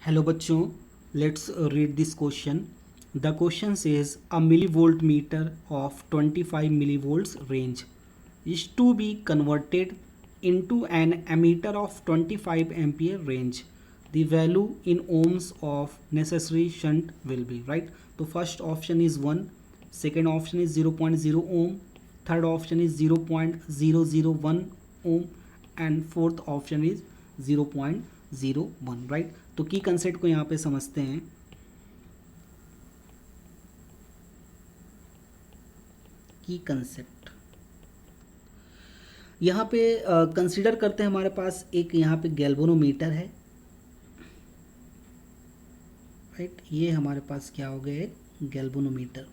Hello बच्चों, let's read this question. The question says a millivolt meter of 25 millivolts range is to be converted into an ammeter of 25 ampere range. The value in ohms of necessary shunt will be, right? तो first option is 1, second option is 0.0 ohm, third option is 0.001 ohm and fourth option is 0.01, right? तो की concept को यहाँ पे समझते हैं. की concept यहाँ पे कंसीडर करते हैं. हमारे पास एक यहाँ पे गैल्वेनोमीटर है, राइट? ये हमारे पास क्या हो गया, एक गैल्वेनोमीटर.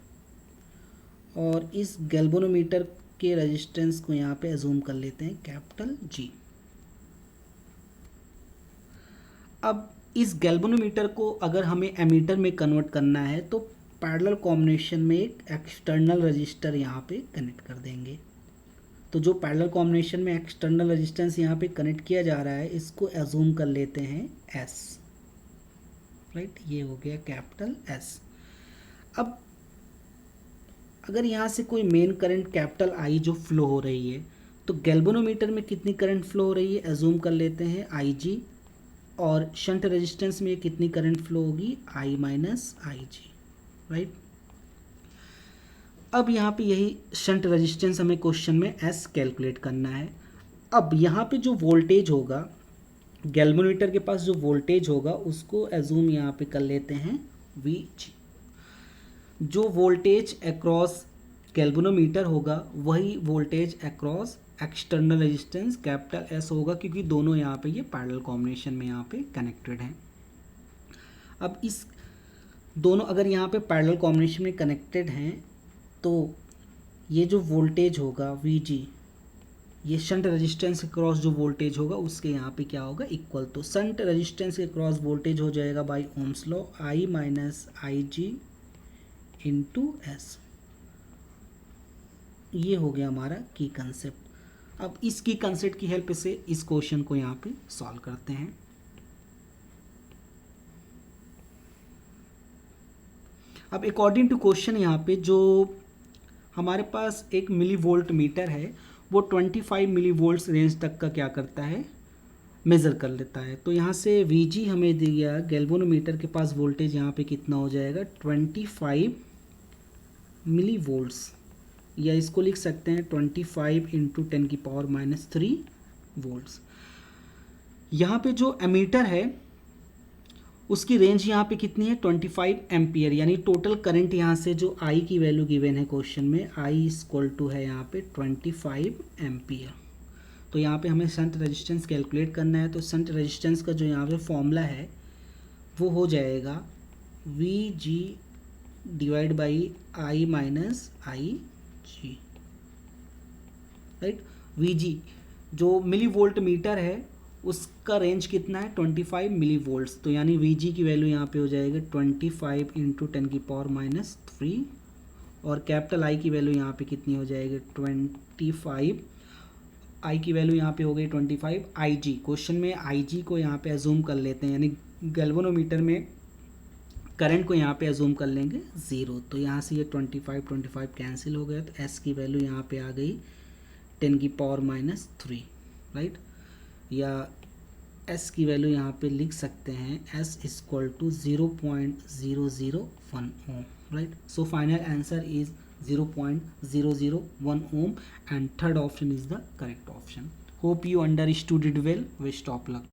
और इस गैल्वेनोमीटर के रेजिस्टेंस को यहाँ पे अजूम कर लेते हैं कैपिटल जी. अब इस गैल्वेनोमीटर को अगर हमें एमीटर में कन्वर्ट करना है तो पैरेलल कॉम्बिनेशन में एक एक्सटर्नल रजिस्टर यहाँ पे कनेक्ट कर देंगे. तो जो पैरेलल कॉम्बिनेशन में एक्सटर्नल रेजिस्टेंस यहाँ पे कनेक्ट किया जा रहा है, इसको एज्यूम कर लेते हैं एस, राइट? ये हो गया कैपिटल एस. अब अगर यहाँ से कोई मेन करंट कैपिटल आई जो फ्लो हो रही है, तो गैल्वेनोमीटर में कितनी करंट फ्लो हो रही है एज्यूम कर लेते हैं आई जी. और शंट रेजिस्टेंस में कितनी करंट फ्लो होगी, आई माइनस आई जी, राइट? अब यहाँ पे यही शंट रेजिस्टेंस हमें क्वेश्चन में एस कैलकुलेट करना है. अब यहाँ पे जो वोल्टेज होगा, गैल्वेनोमीटर के पास जो वोल्टेज होगा उसको एज्यूम यहाँ पे कर लेते हैं वी जी. जो वोल्टेज अक्रॉस गैल्वेनोमीटर होगा वही voltage across external resistance capital S होगा, क्योंकि दोनों यहाँ पे ये पैरेलल कॉम्बिनेशन में यहाँ पे कनेक्टेड हैं. अब इस दोनों अगर यहाँ पे पैरेलल कॉम्बिनेशन में कनेक्टेड हैं तो ये जो वोल्टेज होगा वी जी, ये शंट रेजिस्टेंस के क्रॉस जो वोल्टेज होगा उसके यहाँ पे क्या होगा, इक्वल. तो शंट रेजिस्टेंस के क्रॉस वोल्टेज हो जाएगा by Ohm's law I minus I G into S. ये हो गया हमारा की कंसेप्ट. अब इस की कंसेप्ट की हेल्प से इस क्वेश्चन को यहाँ पे सॉल्व करते हैं. अब अकॉर्डिंग टू क्वेश्चन यहाँ पे जो हमारे पास एक मिली वोल्ट मीटर है वो 25 मिली वोल्ट्स रेंज तक का क्या करता है, मेज़र कर लेता है. तो यहाँ से वी जी हमें दिया, गैल्वेनोमीटर के पास वोल्टेज यहाँ पे कितना हो जाएगा 25 मिली वोल्ट्स, या इसको लिख सकते हैं 25 इंटू 10⁻³ वोल्ट्स. यहाँ पे जो एमीटर है उसकी रेंज यहाँ पे कितनी है 25 एम्पियर, यानी टोटल करंट यहाँ से जो आई की वैल्यू गिवन है क्वेश्चन में, आई इक्वल टू है यहाँ पे 25 एम्पियर. तो यहाँ पे हमें शंट रेजिस्टेंस कैलकुलेट करना है. तो शंट रेजिस्टेंस का जो यहाँ पे फॉर्मूला है वो हो जाएगा V G divide by I minus I G, right? V G जो मिली वोल्ट मीटर है उसका रेंज कितना है 25 मिली वोल्ट्स. तो यानी वी जी की वैल्यू यहाँ पे हो जाएगा 25 इंटू 10⁻³ और कैपिटल आई की वैल्यू यहाँ पे कितनी हो जाएगी 25. आई की वैल्यू यहाँ पे हो गई 25 आई जी. क्वेश्चन में आई जी को यहाँ पे एज्यूम कर लेते हैं, यानी गैल्वेनोमीटर में करंट को यहाँ पे एज्यूम कर लेंगे 0. तो यहाँ से ये 25 कैंसिल हो गया, तो एस की वैल्यू यहाँ पे आ गई 10⁻³, राइट? या एस की वैल्यू यहाँ पे लिख सकते हैं S equal to 0.001 ohm, right? So final answer is 0.001 ohm and third option is the correct option. Hope you understood it well. Wish top luck.